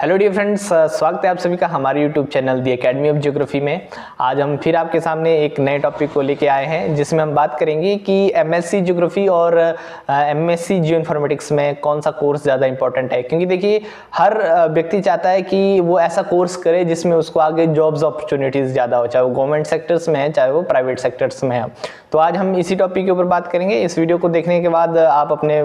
Hello dear friends, स्वागत है आप सभी का हमारे YouTube channel the academy of geography में। आज हम फिर आपके सामने एक नए टॉपिक को लेके आए हैं जिसमें हम बात करेंगे कि एमएससी ज्योग्राफी और एमएससी जियो इन्फॉर्मेटिक्स में कौन सा कोर्स ज़्यादा इंपॉर्टेंट है। क्योंकि देखिए हर व्यक्ति चाहता है कि वो ऐसा कोर्स करे जिसमें उसको आगे जॉब्स अपॉर्चुनिटीज़ ज़्यादा हो, चाहे वो गवर्नमेंट सेक्टर्स में है चाहे वो प्राइवेट सेक्टर्स में है। तो आज हम इसी टॉपिक के ऊपर बात करेंगे। इस वीडियो को देखने के बाद आप अपने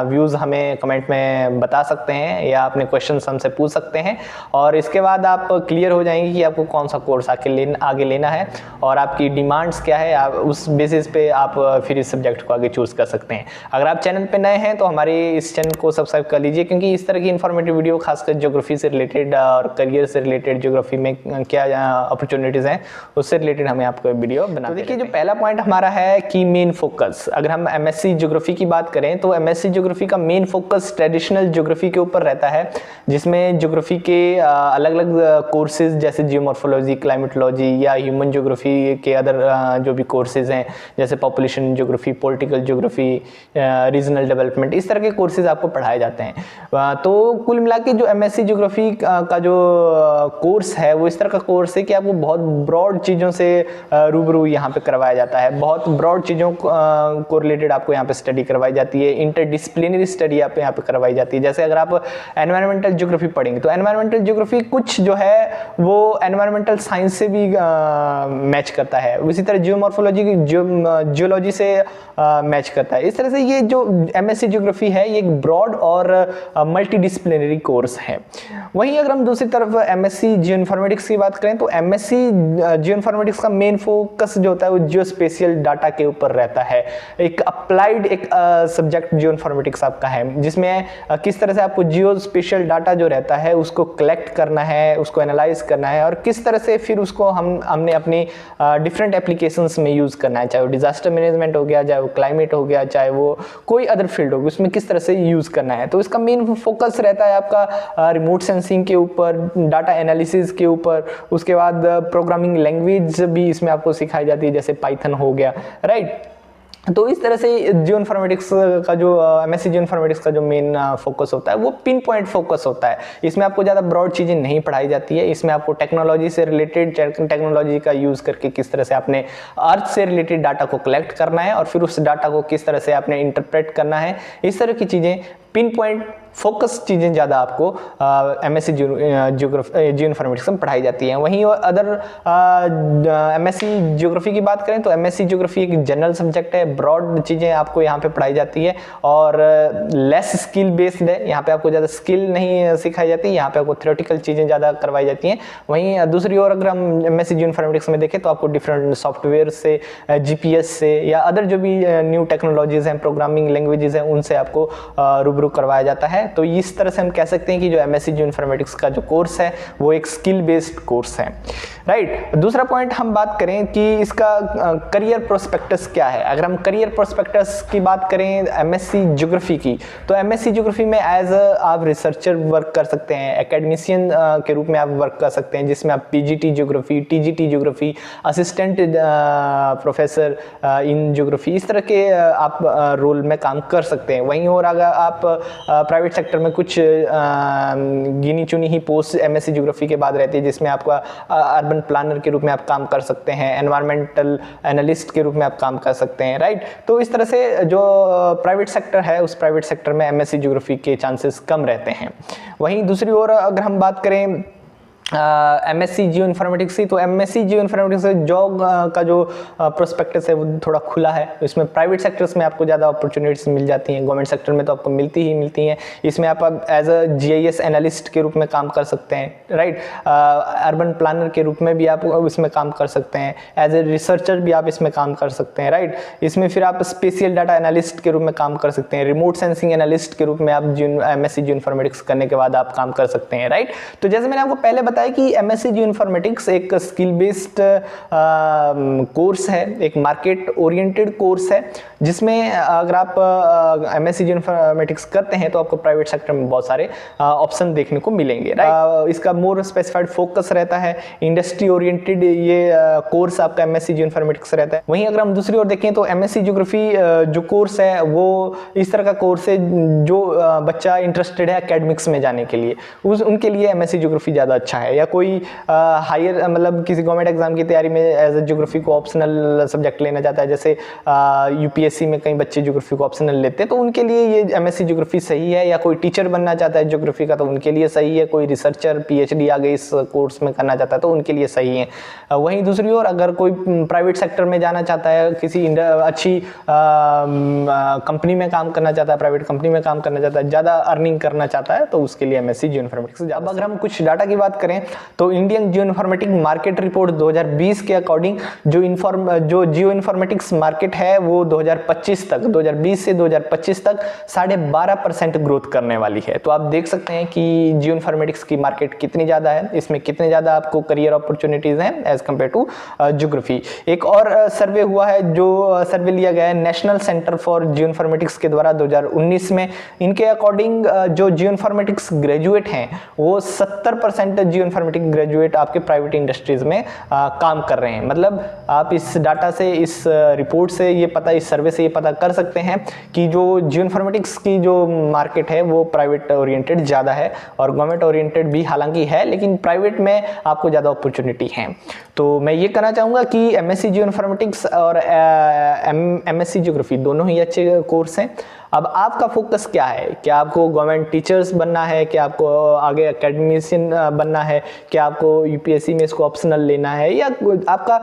व्यूज़ हमें कमेंट में बता सकते हैं या अपने क्वेश्चन हमसे पूछ सकते हैं और इसके बाद आप क्लियर हो जाएंगे कि आपको कौन सा कोर्स आगे लेना है और आपकी डिमांड्स क्या है। आप उस बेसिस पे आप फिर इस सब्जेक्ट को आगे चूज कर सकते हैं। अगर आप चैनल पे नए हैं तो हमारे इस चैनल को सब्सक्राइब कर लीजिए, क्योंकि इस तरह की इन्फॉर्मेटिव वीडियो खासकर ज्योग्राफी से रिलेटेड और करियर से रिलेटेड, ज्योग्राफी में क्या अपॉर्चुनिटीज हैं उससे रिलेटेड हमें आपको वीडियो बना। तो देखिए जो पहला पॉइंट हमारा है कि मेन फोकस। अगर हम एमएससी ज्योग्राफी की बात करें तो एमएससी ज्योग्राफी का मेन फोकस ट्रेडिशनल ज्योग्राफी के ऊपर रहता है, जिसमें ज्योग्राफी के अलग अलग कोर्सेज जैसे जियोमॉर्फोलॉजी, क्लाइमेटोलॉजी या ह्यूमन ज्योग्राफी के अदर जो भी कोर्सेज हैं जैसे population geography, political geography, regional development, इस तरह के कोर्सेज आपको पढ़ाए जाते हैं। तो कुल मिला के जो एमएससी ज्योग्राफी का जो कोर्स है वो इस तरह का कोर्स है कि आपको बहुत ब्रॉड चीज़ों से रूबरू यहाँ पे करवाया जाता है। बहुत ब्रॉड चीज़ों को रिलेटेड आपको यहाँ पे स्टडी करवाई जाती है। इंटरडिसिप्लिनरी स्टडी आप यहाँ पे करवाई जाती है। जैसे अगर आप एनवायरमेंटल ज्योग्राफी पढ़ेंगे तो एनवायरमेंटल ज्योग्राफी कुछ जो है वो एनवायरमेंटल साइंस से भी मैच करता है, उसी तरह जियोमॉर्फोलॉजी जियोलॉजी से मैच करता है। इस तरह से ये जो एमएससी ज्योग्राफी है ये एक ब्रॉड और मल्टीडिसिप्लिनरी कोर्स है। वहीं अगर हम दूसरी तरफ एमएससी जियो इन्फॉर्मेटिक्स की बात करें तो एमएससी जियो इन्फॉर्मेटिक्स का मेन फोकस जो होता है वो जियोस्पेशियल डाटा के ऊपर रहता है। एक अप्लाइड एक सब्जेक्ट जियो इन्फॉर्मेटिक्स आपका है, जिसमें किस तरह से आपको जियोस्पेशियल डाटा जो रहता है उसको कलेक्ट करना है, उसको एनालाइज करना है और किस तरह से फिर उसको हमने अपनी डिफरेंट एप्लीकेशंस में यूज करना है, चाहे वो डिजास्टर मैनेजमेंट हो गया, चाहे वो क्लाइमेट हो गया, चाहे वो कोई अदर फील्ड हो गया, उसमें किस तरह से यूज करना है। तो इसका मेन फोकस रहता है आपका रिमोट सेंसिंग के ऊपर, डाटा एनालिसिस के ऊपर, उसके बाद प्रोग्रामिंग लैंग्वेज भी इसमें आपको सिखाई जाती है जैसे पाइथन हो गया, राइट। तो इस तरह से जियो इन्फॉर्मेटिक्स का जो एमएससी जियो इन्फॉर्मेटिक्स का जो मेन फोकस होता है वो पिन पॉइंट फोकस होता है। इसमें आपको ज़्यादा ब्रॉड चीज़ें नहीं पढ़ाई जाती है। इसमें आपको टेक्नोलॉजी से रिलेटेड, टेक्नोलॉजी का यूज़ करके किस तरह से आपने अर्थ से रिलेटेड डाटा को कलेक्ट करना है और फिर उस डाटा को किस तरह से आपने इंटरप्रेट करना है, इस तरह की चीज़ें पिन पॉइंट फोकस चीज़ें ज़्यादा आपको एमएससी जियो इन्फॉर्मेटिक्स में पढ़ाई जाती हैं। वहीं अदर एमएससी ज्योग्राफी की बात करें तो एमएससी ज्योग्राफी एक जनरल सब्जेक्ट है, ब्रॉड चीज़ें आपको यहाँ पे पढ़ाई जाती है और लेस स्किल बेस्ड है। यहाँ पे आपको ज़्यादा स्किल नहीं सिखाई जाती, यहाँ पे आपको थ्योरेटिकल चीज़ें ज़्यादा करवाई जाती हैं। वहीं दूसरी ओर अगर हम एमएससी जियो इन्फॉर्मेटिक्स में देखें तो आपको डिफरेंट सॉफ्टवेयर से, जीपीएस से या अदर जो भी न्यू टेक्नोलॉजीज हैं, प्रोग्रामिंग लैंग्वेजेस हैं, उनसे आपको रूबरू करवाया जाता है। तो इस तरह से हम कह सकते हैं कि जो एमएससी जियो इन्फॉर्मेटिक्स का जो कोर्स है वो एक स्किल बेस्ड कोर्स है, राइट। दूसरा पॉइंट हम बात करें कि इसका करियर प्रोस्पेक्टस क्या है। अगर हम करियर प्रोस्पेक्टस की बात करें एमएससी ज्योग्राफी की तो एमएससी ज्योग्राफी में एज आप रिसर्चर वर्क कर सकते हैं, एकेडमिशियन के रूप में आप वर्क कर सकते हैं, जिसमें आप PGT geography, TGT geography, assistant professor in geography, इस तरह के आप रोल में काम कर सकते हैं। वहीं और अगर आप प्राइवेट सेक्टर में कुछ गिनी चुनी ही पोस्ट एमएससी ज्योग्राफी के बाद रहती है, जिसमें आपका अर्बन प्लानर के रूप में आप काम कर सकते हैं, एनवायरमेंटल एनालिस्ट के रूप में आप काम कर सकते हैं, राइट। तो इस तरह से जो प्राइवेट सेक्टर है उस प्राइवेट सेक्टर में एमएससी ज्योग्राफी के चांसेस कम रहते हैं। वहीं दूसरी ओर अगर हम बात करें एमएससी जियो इन्फॉर्मेटिक्स की तो एमएससी जियो इन्फॉर्मेटिक्स से जॉब का जो प्रोस्पेक्टस है वो थोड़ा खुला है। इसमें प्राइवेट सेक्टर्स में आपको ज़्यादा अपॉर्चुनिटीज मिल जाती हैं, गवर्नमेंट सेक्टर में तो आपको मिलती हैं। इसमें आप एज अ जीआईएस एनालिस्ट के रूप में काम कर सकते हैं, राइट। अर्बन प्लानर के रूप में भी आप इसमें काम कर सकते हैं, एज ए रिसर्चर भी आप इसमें काम कर सकते हैं, राइट। इसमें फिर आप स्पेशियल डाटा एनालिस्ट के रूप में काम कर सकते हैं, रिमोट सेंसिंग एनालिस्ट के रूप में आप एमएससी जियो इन्फॉर्मेटिक्स करने के बाद आप काम कर सकते हैं, राइट। तो जैसे मैंने आपको पहले रहता है कि एमएससी जियो इन्फॉर्मेटिक्स एक स्किल बेस्ड कोर्स है, एक मार्केट ओरिएंटेड कोर्स है, जिसमें अगर आप एमएससी जियो इन्फॉर्मेटिक्स करते हैं तो आपको प्राइवेट सेक्टर में बहुत सारे ऑप्शन देखने को मिलेंगे, राइट। इसका मोर स्पेसिफाइड फोकस रहता है, इंडस्ट्री ओरिएंटेड ये कोर्स आपका एमएससी जियो इन्फॉर्मेटिक्स रहता है। वहीं अगर हम दूसरी ओर देखें तो एमएससी ज्योग्राफी जो कोर्स है वो इस तरह का कोर्स है जो बच्चा इंटरेस्टेड है एकेडमिक्स में जाने के लिए, उनके लिए एमएससी ज्योग्राफी ज़्यादा अच्छा है। या कोई हायर मतलब किसी गवर्नमेंट एग्जाम की तैयारी में एज ए ज्योग्राफी को ऑप्शनल सब्जेक्ट लेना चाहता है, जैसे यूपीएससी में कई बच्चे ज्योग्राफी को ऑप्शनल लेते हैं, तो उनके लिए ये एमएससी ज्योग्राफी सही है। या कोई टीचर बनना चाहता है ज्योग्राफी का तो उनके लिए सही है। कोई रिसर्चर पीएचडी आगे इस कोर्स में करना चाहता है तो उनके लिए सही है। वहीं दूसरी ओर अगर कोई प्राइवेट सेक्टर में जाना चाहता है, किसी अच्छी कंपनी में काम करना चाहता है, प्राइवेट कंपनी में काम करना चाहता है, ज़्यादा अर्निंग करना चाहता है, तो उसके लिए एमएससी जियो इन्फॉर्मेटिक्स। अब अगर हम कुछ डाटा की बात करें तो Indian geo informatics market report 2020 के अकॉर्डिंग जो जियो इन्फॉर्मेटिक्स मार्केट है वो 2025 तक 2020 से 2025 तक 12.5% ग्रोथ करने वाली है। तो आप देख सकते हैं कि जियो इन्फॉर्मेटिक्स की मार्केट कितनी ज़्यादा है, इसमें कितने ज़्यादा आपको करियर अपॉर्चुनिटीज़ हैं एज कम्पेयर टू ज्योग्राफी। एक और सर्वे हुआ है, जो सर्वे लिया गया है national centre for geo informatics के द्वारा 2019 में। इनके अकॉर्डिंग जो जियो इन्फॉर्मेटिक्स ग्रेजुएट हैं वो 70% जियो इन्फॉर्मेटिक्स ग्रेजुएट आपके प्राइवेट इंडस्ट्रीज में काम कर रहे हैं। मतलब आप इस डाटा से, इस रिपोर्ट से ये पता, इस सर्वे से ये पता कर सकते हैं कि जो जियो इन्फॉर्मेटिक्स की जो मार्केट है वो प्राइवेट ओरिएंटेड ज़्यादा है और गवर्नमेंट ओरिएंटेड भी हालांकि है, लेकिन प्राइवेट में आपको ज़्यादा अपॉर्चुनिटी है। तो मैं ये कहना चाहूँगा कि एमएससी जियो इन्फॉर्मेटिक्स और एमएससी ज्योग्राफी दोनों ही अच्छे कोर्स हैं। अब आपका फोकस क्या है? क्या आपको गवर्नमेंट टीचर्स बनना है? क्या आपको आगे एकेडमिशियन बनना है? क्या आपको यूपीएससी में इसको ऑप्शनल लेना है? या आपका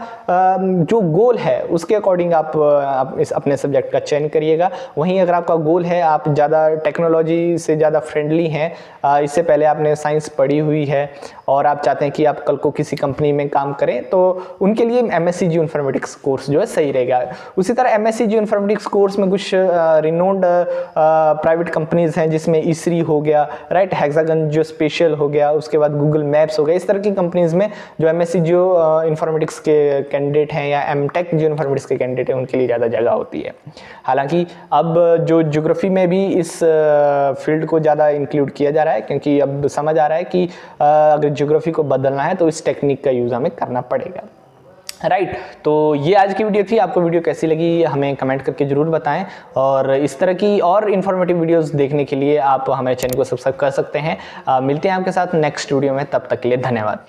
जो गोल है उसके अकॉर्डिंग आप इस अपने सब्जेक्ट का चयन करिएगा। वहीं अगर आपका गोल है, आप ज़्यादा टेक्नोलॉजी से ज़्यादा फ्रेंडली हैं, इससे पहले आपने साइंस पढ़ी हुई है और आप चाहते हैं कि आप कल को किसी कंपनी में काम करें, तो उनके लिए एमएससी जियो इन्फॉर्मेटिक्स कोर्स जो है सही रहेगा। उसी तरह एमएससी जियो इन्फॉर्मेटिक्स कोर्स में कुछ रिनोन्ड प्राइवेट कंपनीज हैं, जिसमें इसरी हो गया, राइट, हेक्सागन जो स्पेशल हो गया, उसके बाद गूगल मैप्स हो गया। इस तरह की कंपनीज में जो एमएससी जियो इन्फॉर्मेटिक्स के कैंडिडेट हैं या एमटेक जियो इन्फॉर्मेटिक्स के कैंडिडेट हैं, उनके लिए ज़्यादा जगह होती है। हालांकि अब जो ज्योग्राफी में भी इस फील्ड को ज़्यादा इंक्लूड किया जा रहा है, क्योंकि अब समझ आ रहा है कि अगर ज्योग्राफी को बदलना है तो इस टेक्निक का यूज़ हमें करना पड़ेगा, राइट। तो ये आज की वीडियो थी। आपको वीडियो कैसी लगी हमें कमेंट करके जरूर बताएं, और इस तरह की और इन्फॉर्मेटिव वीडियोस देखने के लिए आप हमारे चैनल को सब्सक्राइब कर सकते हैं। मिलते हैं आपके साथ नेक्स्ट वीडियो में, तब तक के लिए धन्यवाद।